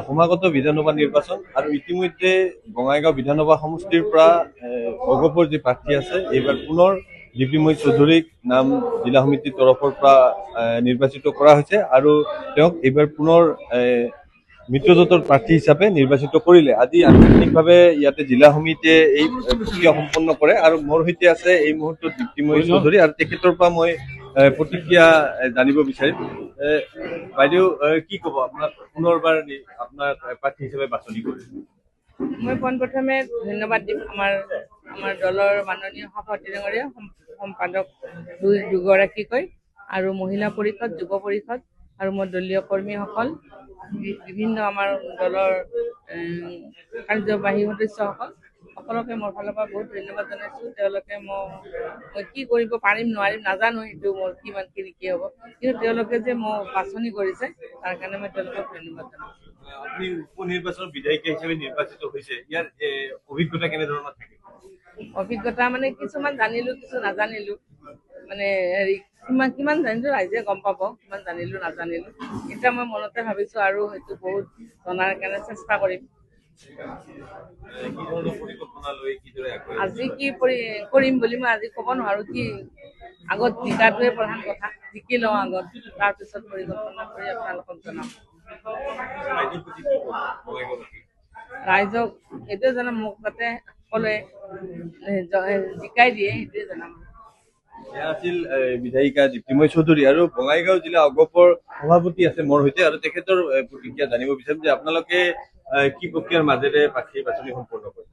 সমাগত বিধানসভা নিৰ্বাচন আৰু ইতিমধ্যে বঙাইগাঁও বিধানসভা সমষ্টিৰ পৰা অগপৰ যি প্ৰাৰ্থী আছে এইবাৰ পুনৰ দীপ্তিময়ী চৌধুৰীক নাম জিলা সমিতিৰ তৰফৰ পৰা নিৰ্বাচিত কৰা হৈছে আৰু তেওঁক এইবাৰ পুনৰ মিত্ৰজোঁটৰ প্ৰাৰ্থী হিচাপে নিৰ্বাচিত কৰিলে। আজি আনুষ্ঠানিকভাৱে ইয়াতে জিলা সমিতিয়ে এই প্ৰক্ৰিয়া সম্পন্ন কৰে আৰু মোৰ সৈতে আছে এই মুহূৰ্তত দীপ্তিময়ী চৌধুৰী আৰু তেখেতৰ পৰা মই প্ৰতিক্ৰিয়া জানিব বিচাৰিম। বাইদেউ কি ক'ব, আপোনাক পুনৰবাৰ আপোনাক প্ৰাৰ্থী হিচাপে বাছনি কৰিছে? মই পোনপ্ৰথমে ধন্যবাদ দিম আমাৰ দলৰ মাননীয় সভাপতি ডাঙৰীয়া সম্পাদক দুগৰাকীকৈ আৰু মহিলা পৰিষদ, যুৱ পৰিষদ আৰু মোৰ দলীয় কৰ্মীসকল, বিভিন্ন আমাৰ দলৰ কাৰ্যবাহী সদস্যসকল সকলোকে মোৰ ফালৰ পৰা বহুত ধন্যবাদ জনাইছোঁ। তেওঁলোকে মই কি কৰিব পাৰিম নোৱাৰিম নাজানো, সেইটো মোৰ কিমানখিনি কি হ'ব, কিন্তু তেওঁলোকে যে মোক বাছনি কৰিছে তাৰ কাৰণে মই তেওঁলোকক ধন্যবাদ জনাইছোঁ। আপুনি উপ নিৰ্বাচনৰ বিধায়িকা হিচাপে নিৰ্বাচিত হৈছে, ইয়াৰ অভিজ্ঞতা কেনেধৰণৰ থাকে? অভিজ্ঞতা মানে কিছুমান জানিলো, কিছু নাজানিলো, মানে কিমান জানিলো ৰাইজে গম পাব, কিমান জানিলো নাজানিলো। এতিয়া মই মনতে ভাবিছো আৰু হয়তো বহুত জনাৰ কাৰণে চেষ্টা কৰিম। আজি কি কৰিম বুলি মই আজি ক'ব নোৱাৰো। কি আগত জিকাটোৱে প্ৰধান কথা, জিকি লওঁ আগত, তাৰপিছত পৰিকল্পনা কৰি আপোনালোকক জনাম। ৰাইজক এইটোৱে জনাম, মোক যাতে সকলোৱে জিকাই দিয়ে, সেইটোৱে জনাম। এয়া আছিল বিধায়িকা দীপ্তিময়ী চৌধুৰী আৰু বঙাইগাঁও জিলা অগপৰ সভাপতি আছে মোৰ সৈতে, আৰু তেখেতৰ প্ৰতিক্ৰিয়া জানিব বিচাৰিম যে আপোনালোকে কি প্ৰক্ৰিয়াৰ মাজেৰে প্ৰাৰ্থী বাছনি সম্পন্ন কৰে?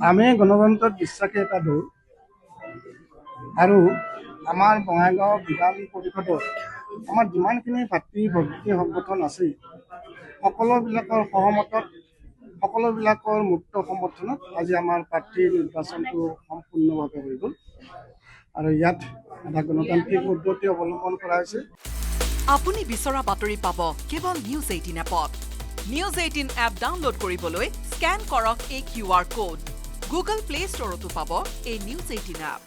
আমি গণতন্ত্ৰত বিশ্বাসী এটা দল আৰু আমাৰ বঙাইগাঁও বিধান পৰিষদত আমাৰ যিমানখিনি ভাতৃ ভগ্নী সংগঠন আছে সকলোবিলাকৰ সহমতত, সকলোবিলাকৰ মুক্ত সমৰ্থনত আজি আমাৰ প্ৰাৰ্থী নিৰ্বাচনটো সম্পূৰ্ণভাৱে হৈ গ'ল আৰু ইয়াত এটা গণতান্ত্ৰিক পদ্ধতি অৱলম্বন কৰা হৈছে। আপুনি বিচৰা বাতৰি পাব কেৱল News18 এপত। News18 এপ ডাউনলোড কৰিবলৈ স্কেন কৰক এই QR কোড। Google Play Storeতো পাব এই News18 এপ।